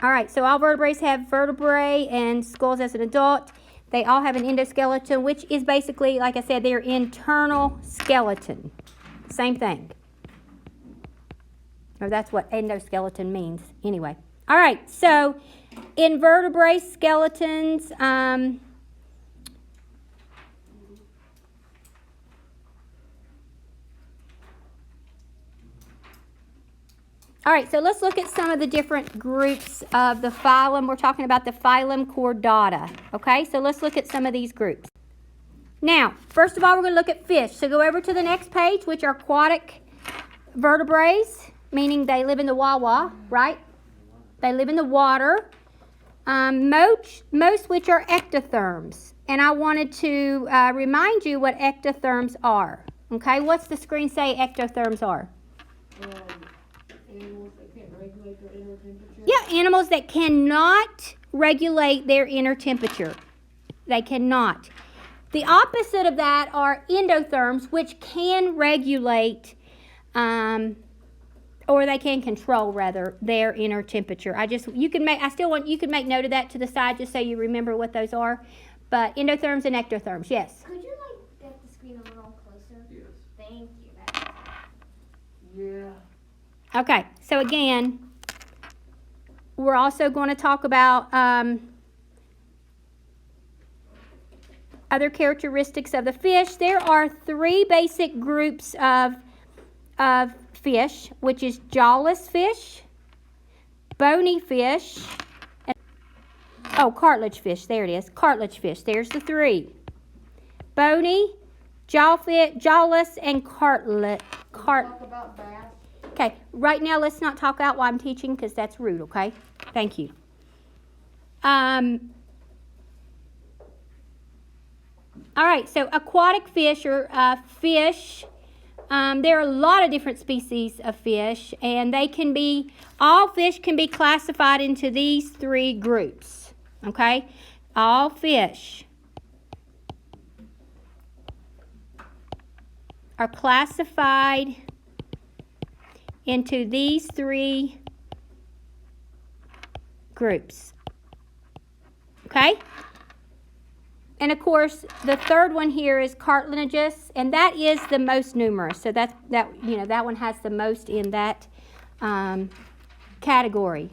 All right, so all vertebrates have vertebrae and skulls as an adult. They all have an endoskeleton, which is basically, like I said, their internal skeleton. Same thing. Or that's what endoskeleton means anyway. All right, so invertebrate skeletons, all right, so let's look at some of the different groups of the phylum. We're talking about the phylum Chordata. Okay, so let's look at some of these groups. Now, first of all, we're going to look at fish. So go over to the next page, which are aquatic vertebrates, meaning they live in the wawa, right? They live in the water. Most which are ectotherms. And I wanted to remind you what ectotherms are. Okay, what's the screen say ectotherms are? Animals that can't regulate their inner temperature. Yeah, animals that cannot regulate their inner temperature. They cannot. The opposite of that are endotherms, which can regulate, or they can control rather, their inner temperature. You can make note of that to the side just so you remember what those are. But endotherms and ectotherms, yes. Could you get the screen a little closer? Yes. Thank you. Yeah. Okay, so again, we're also going to talk about other characteristics of the fish. There are 3 basic groups of fish, which is jawless fish, bony fish, and cartilage fish. There it is, cartilage fish. There's the 3. Bony, jawless, and cartilage. Talk about bass. Okay, right now let's not talk out while I'm teaching because that's rude, okay? Thank you. All right, so aquatic fish or fish, there are a lot of different species of fish, and all fish can be classified into these 3 groups, okay? All fish are classified into these 3 groups. Okay? And of course, the third one here is cartilaginous, and that is the most numerous. So that one has the most in that category.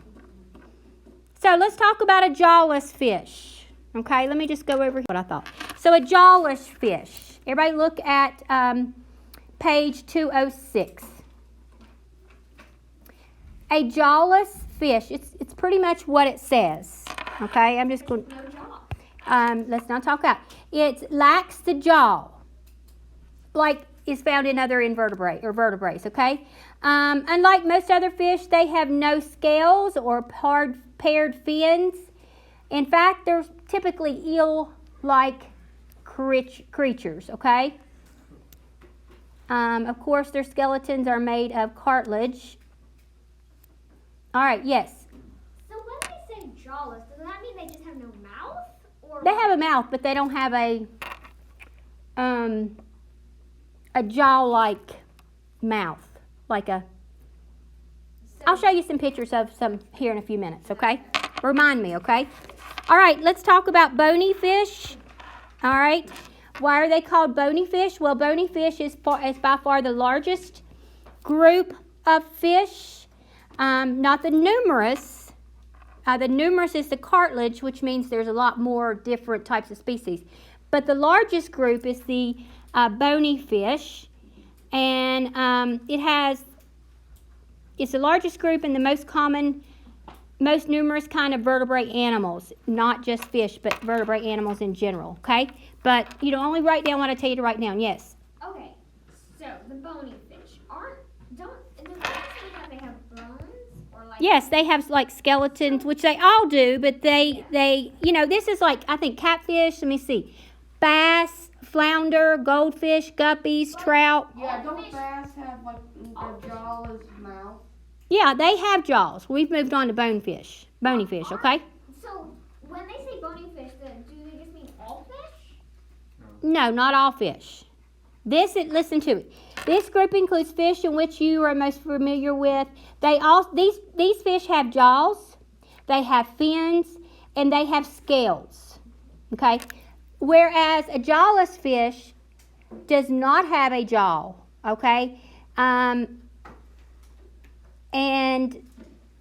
So let's talk about a jawless fish. Okay, let me just go over what I thought. So a jawless fish. Everybody look at page 206. A jawless fish, it's pretty much what it says. Okay, I'm just going. No jaw. Let's not talk out. It lacks the jaw, like is found in other invertebrate or vertebrates. Okay, unlike most other fish, they have no scales or paired fins. In fact, they're typically eel-like creatures. Okay. Of course, their skeletons are made of cartilage. All right, yes. So when they say jawless, does that mean they just have no mouth? Or They have a mouth, but they don't have a jaw-like mouth, I'll show you some pictures of some here in a few minutes, okay? Remind me, okay? All right, let's talk about bony fish. All right, why are they called bony fish? Well, bony fish is by far the largest group of fish. Not the numerous. The numerous is the cartilage, which means there's a lot more different types of species. But the largest group is the bony fish, and it's the largest group and the most numerous kind of vertebrate animals, not just fish, but vertebrate animals in general. Okay, but only write down what I tell you to write down. Yes. Okay, so the bony fish does that say that they have bones or like? Yes, they have like skeletons, which they all do, but they this is like, I think, catfish. Let me see, bass, flounder, goldfish, guppies, trout. Yeah, don't bass have like a jawless mouth? Yeah, they have jaws. We've moved on to bony fish, okay? So when they say bony fish, do they just mean all fish? No, not all fish. Listen to it. This group includes fish in which you are most familiar with. These fish have jaws. they have fins, and they have scales. Okay? Whereas a jawless fish does not have a jaw. Okay? And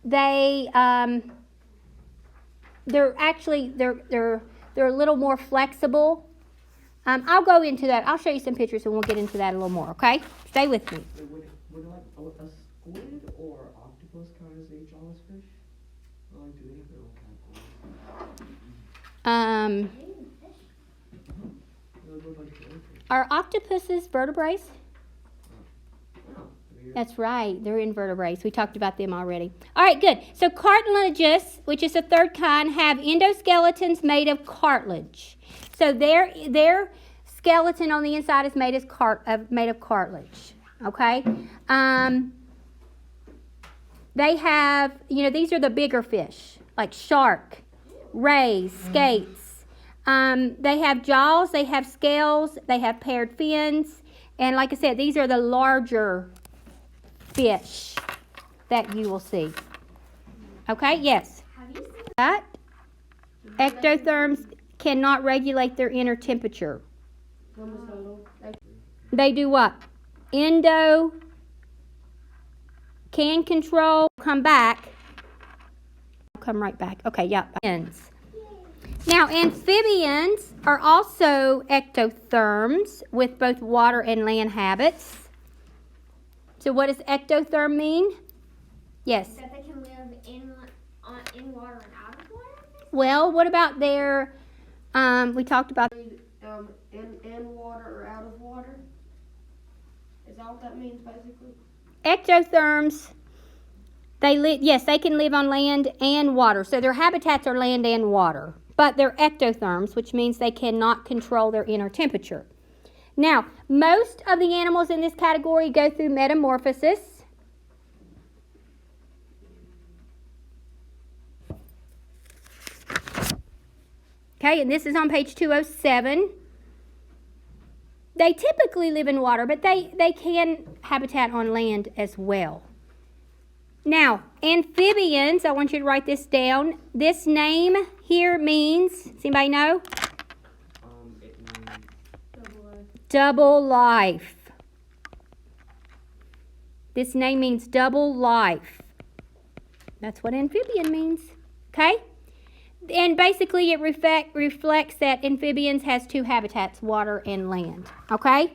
they're a little more flexible. I'll go into that. I'll show you some pictures and we'll get into that a little more, okay? Stay with me. Would like a squid or octopus count as a jawless fish? Or do they have their own category? Are octopuses vertebrates? That's right. They're invertebrates. We talked about them already. All right, good. So cartilaginous, which is the third kind, have endoskeletons made of cartilage. So their skeleton on the inside is made of cartilage. Okay. They have, these are the bigger fish, like shark, rays, skates. They have jaws, they have scales, they have paired fins, and like I said, these are the larger fish that you will see. Okay, yes. Have you seen That ectotherms cannot regulate their inner temperature. They do what? Can control, come back. Come right back. Okay, yeah. Ends. Now, amphibians are also ectotherms with both water and land habits. So what does ectotherm mean? Yes. that they can live in water and out of water? Well, what about their, we talked about, In water or out of water? Is that what that means, basically? ectotherms, yes, they can live on land and water. So their habitats are land and water. But they're ectotherms, which means they cannot control their inner temperature. Now, most of the animals in this category go through metamorphosis. Okay, and this is on page 207. They typically live in water, but they can habitat on land as well. Now, amphibians, I want you to write this down. This name here means, does anybody know? It means Double life. This name means double life. That's what amphibian means. Okay? And basically it reflects that amphibians has two habitats, water and land. Okay?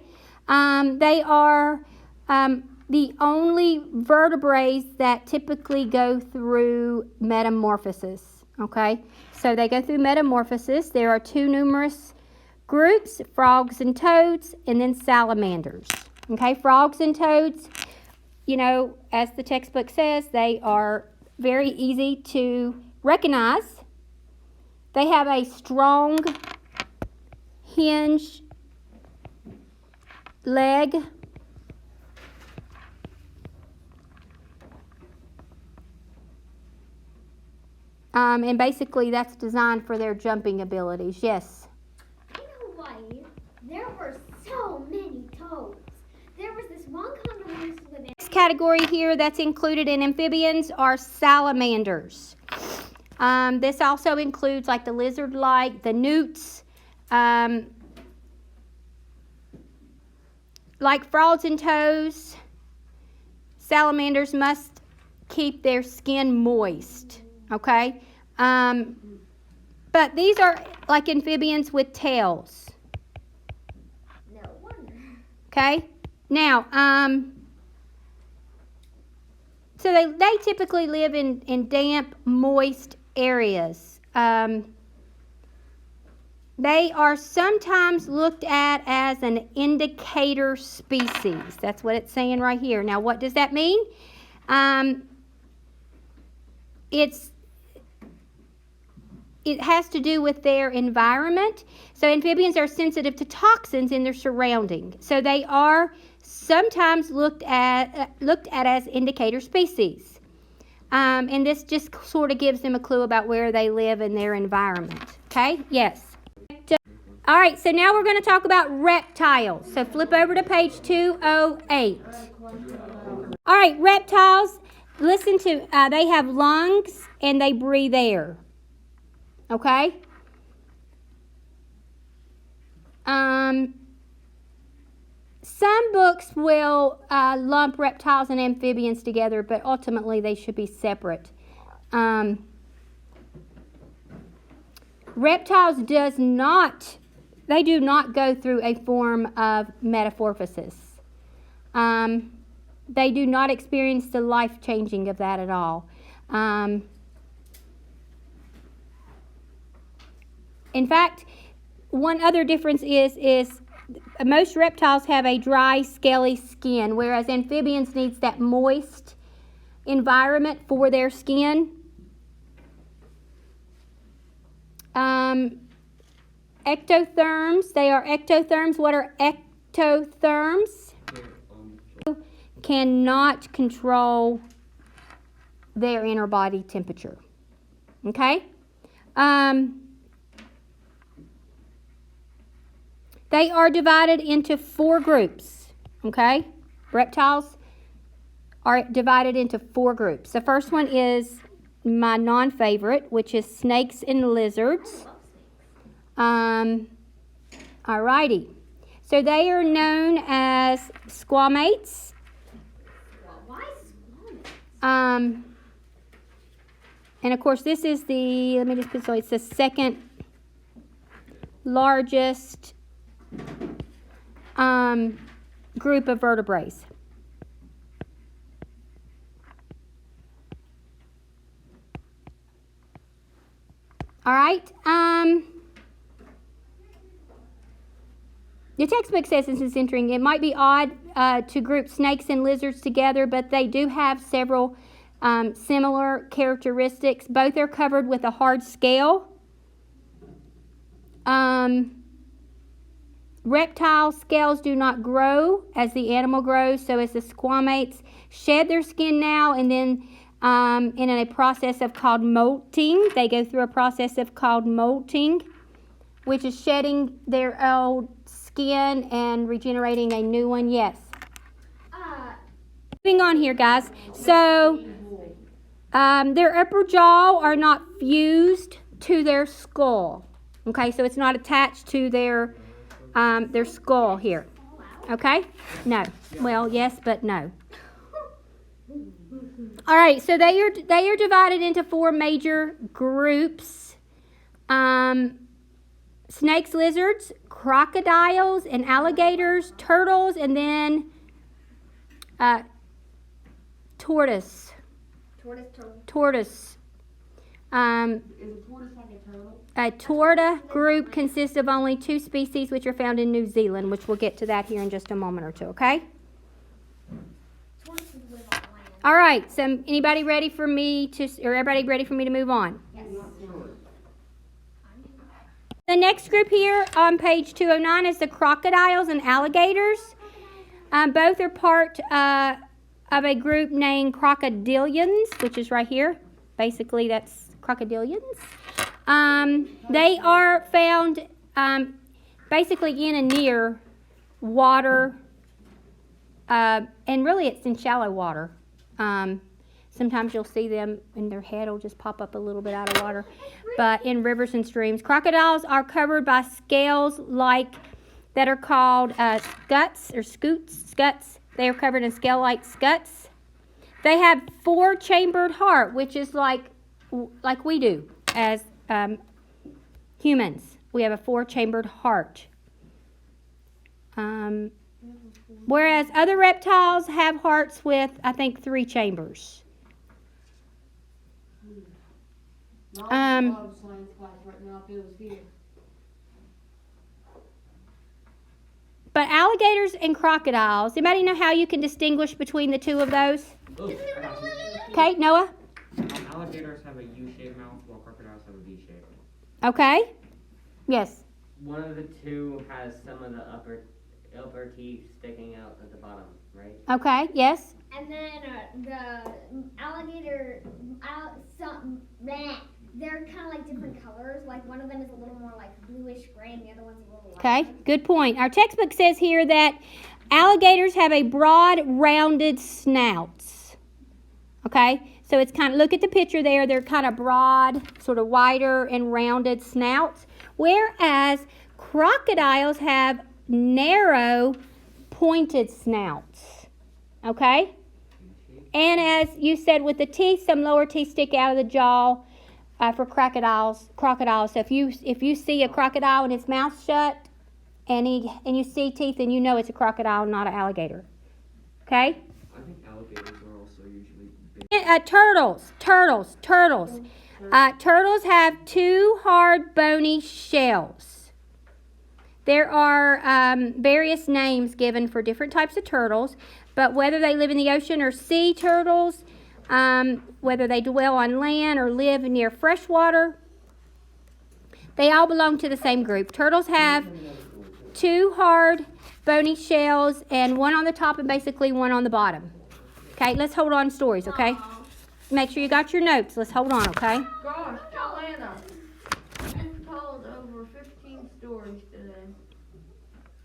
They are the only vertebrates that typically go through metamorphosis. Okay? So they go through metamorphosis. There are two numerous groups, frogs and toads, and then salamanders. Okay? Frogs and toads, as the textbook says, they are very easy to recognize. They have a strong hinge leg. And basically that's designed for their jumping abilities. Yes? In Hawaii, there were so many toads. There was this one kind that used to live in. This category here that's included in amphibians are salamanders. This also includes like the lizard-like, the newts. Like frogs and toads, salamanders must keep their skin moist. Okay? But these are like amphibians with tails. No wonder. Okay? Now, so they typically live in damp, moist areas. They are sometimes looked at as an indicator species. That's what it's saying right here. Now, what does that mean? It has to do with their environment. So amphibians are sensitive to toxins in their surrounding. So they are sometimes looked at as indicator species. And this just sort of gives them a clue about where they live in their environment. Okay? Yes. All right, so now we're going to talk about reptiles. So flip over to page 208. All right, reptiles. listen to, they have lungs and they breathe air. Okay? Some books will lump reptiles and amphibians together, but ultimately they should be separate. Reptiles do not go through a form of metamorphosis. They do not experience the life changing of that at all. In fact, one other difference is most reptiles have a dry, scaly skin, whereas amphibians needs that moist environment for their skin. Ectotherms, they are ectotherms. What are ectotherms? Cannot control their inner body temperature. Okay? They are divided into 4 groups. Okay? Reptiles are divided into 4 groups. The first one is my non-favorite, which is snakes and lizards. Alrighty. So they are known as squamates. Why squamates? And of course, this is the, let me just put so it's the second largest group of vertebrates. All right. The textbook says this is interesting. It might be odd to group snakes and lizards together, but they do have several similar characteristics. Both are covered with a hard scale. Reptile scales do not grow as the animal grows, so as the squamates shed their skin now and then in a process of called molting. They go through a process of called molting, which is shedding their old skin and regenerating a new one. Yes. Moving on here, guys. So their upper jaw are not fused to their skull. Okay, so it's not attached to their skull here. Okay? No. Well, yes, but no. All right, so they are divided into 4 major groups. Snakes, lizards, crocodiles, and alligators, turtles, and then tortoise. Tortoise. Is a tortoise like a turtle? A torta group consists of only 2 species, which are found in New Zealand, which we'll get to that here in just a moment or two, okay? Tortoises live on land. All right, so everybody ready for me to move on? Yes. The next group here on page 209 is the crocodiles and alligators. Both are part of a group named crocodilians, which is right here. Basically, that's crocodilians. They are found basically in and near water, and really it's in shallow water. Sometimes you'll see them and their head will just pop up a little bit out of water, but in rivers and streams. Crocodiles are covered by scales that are called scuts or scuts. They are covered in scale-like scuts. They have 4-chambered heart, which is like we do as humans. We have a 4-chambered heart. Whereas other reptiles have hearts with, I think, 3 chambers. Right now, if it was here. But alligators and crocodiles, anybody know how you can distinguish between the 2 of those? Oh, I got you. Okay, Noah? Alligators have a U-shaped mouth, while crocodiles have a V-shape. Okay. Yes. One of the 2 has some of the upper teeth sticking out at the bottom, right? Okay, yes. And then the alligator, they're kind of like different colors. Like one of them is a little more like bluish gray, and the other one's a little lighter. Okay, good point. Our textbook says here that alligators have a broad, rounded snouts. Okay, so it's kind of, look at the picture there, they're kind of broad, sort of wider and rounded snouts, whereas crocodiles have narrow, pointed snouts. Okay? And as you said with the teeth, some lower teeth stick out of the jaw for crocodiles. So if you see a crocodile and its mouth shut and you see teeth, then you know it's a crocodile, not an alligator. Okay? I think alligators are also usually big. Turtles. Turtles have two hard, bony shells. There are various names given for different types of turtles, but whether they live in the ocean or sea turtles, whether they dwell on land or live near fresh water, they all belong to the same group. Turtles have two hard, bony shells, and one on the top and basically one on the bottom. Okay, let's hold on stories, okay? Make sure you got your notes. Let's hold on, okay? Gosh, Joanna, you told over 15 stories today.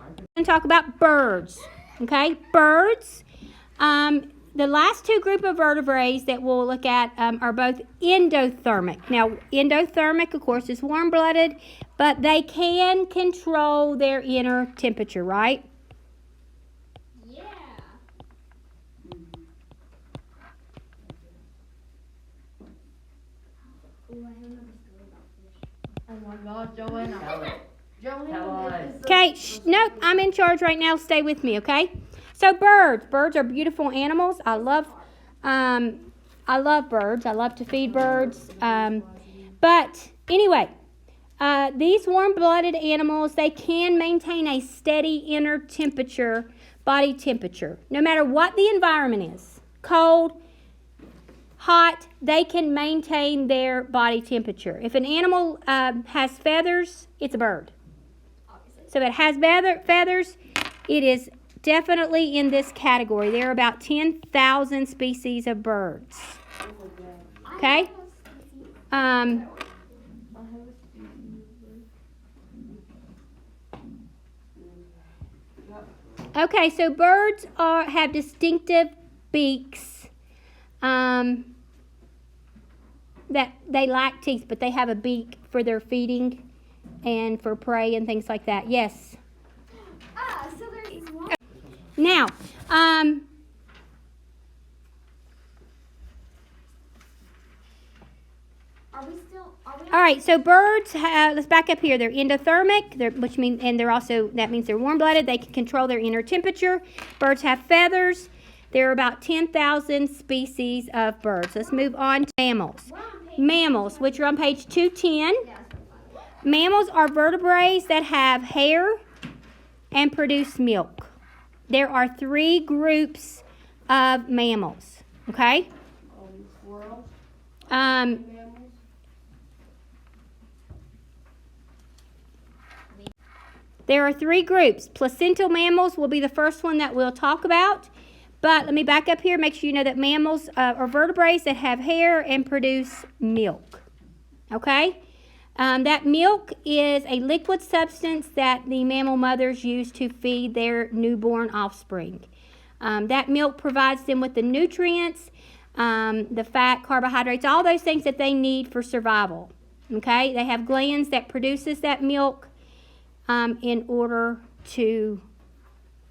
We're going to talk about birds, okay? Birds. The last two group of vertebrates that we'll look at are both endothermic. Now, endothermic, of course, is warm-blooded, but they can control their inner temperature, right? Yeah. Ooh, I have another story about fish. Oh my God, Joanna. Tell it. Joanna, Tell us. this is Okay, nope, I'm in charge right now. Stay with me, okay? So birds. Birds are beautiful animals. I love birds. I love to feed birds. But anyway, these warm-blooded animals, they can maintain a steady inner temperature, body temperature, no matter what the environment is. Cold, hot, they can maintain their body temperature. If an animal has feathers, it's a bird. So if it has feathers, it is definitely in this category. There are about 10,000 species of birds. Okay? Okay, so birds have distinctive beaks. That they lack teeth, but they have a beak for their feeding and for prey and things like that. Yes. So there's one. Now, all right, so birds, let's back up here. They're endothermic, that means they're warm-blooded. They can control their inner temperature. Birds have feathers. There are about 10,000 species of birds. Let's move on to mammals. Mammals, which are on page 210. Mammals are vertebrates that have hair and produce milk. There are three groups of mammals, okay? squirrels, Um, mammals. There are three groups. Placental mammals will be the first one that we'll talk about. But let me back up here. Make sure you know that mammals are vertebrates that have hair and produce milk. Okay? That milk is a liquid substance that the mammal mothers use to feed their newborn offspring. That milk provides them with the nutrients, the fat, carbohydrates, all those things that they need for survival. Okay? They have glands that produces that milk in order to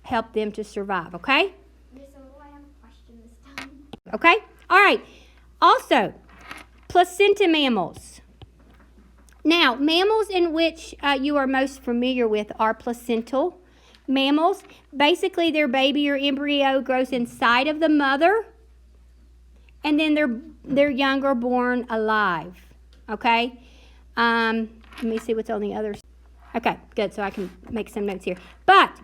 help them to survive. Okay? So I have a question this time. Okay? All right. Also, placenta mammals. Now, mammals in which you are most familiar with are placental mammals. Basically, their baby or embryo grows inside of the mother, and then their young are born alive. Okay? Let me see what's on the others. Okay, good. So I can make some notes here. But,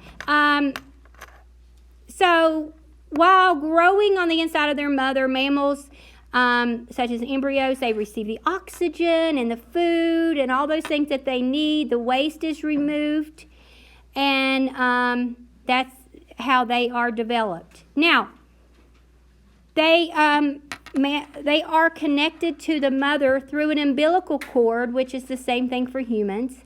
so while growing on the inside of their mother, mammals, such as embryos, they receive the oxygen and the food and all those things that they need. The waste is removed, and that's how they are developed. Now, they are connected to the mother through an umbilical cord, which is the same thing for humans.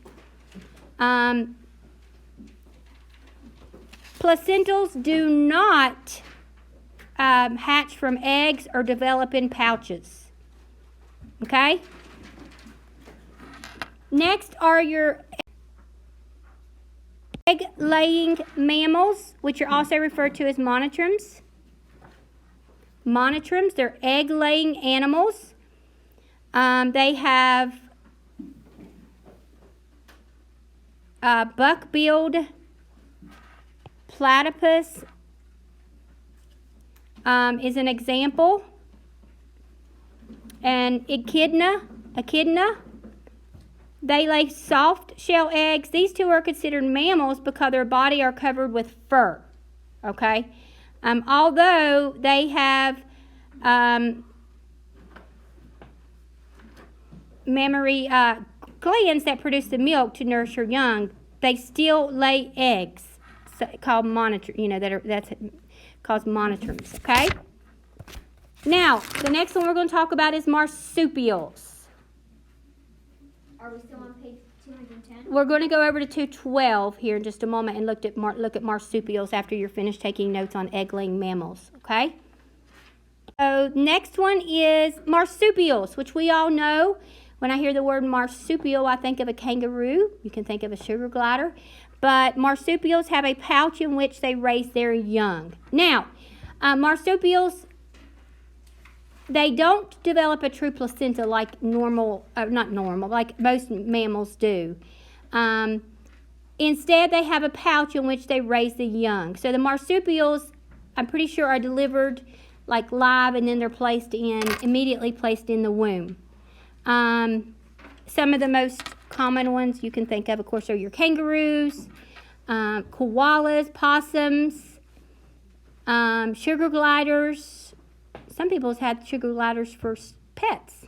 Placentals do not hatch from eggs or develop in pouches. Okay? Next are your egg-laying mammals, which are also referred to as monotremes. Monotremes, they're egg-laying animals. They have buck-billed platypus is an example. And echidna, they lay soft shell eggs. These two are considered mammals because their body are covered with fur. Okay? Although they have mammary glands that produce the milk to nourish your young, they still lay eggs called that's called monotremes. Okay? Now, the next one we're going to talk about is marsupials. Are we still on page 210? We're going to go over to 212 here in just a moment and look at marsupials after you're finished taking notes on egg-laying mammals, okay? So next one is marsupials, which we all know. When I hear the word marsupial, I think of a kangaroo. You can think of a sugar glider. But marsupials have a pouch in which they raise their young. Now, marsupials, they don't develop a true placenta like like most mammals do. Instead, they have a pouch in which they raise the young. So the marsupials, I'm pretty sure, are delivered like live, and then they're immediately placed in the womb. Some of the most common ones you can think of course, are your kangaroos, koalas, possums, sugar gliders. Some people have had sugar gliders for pets.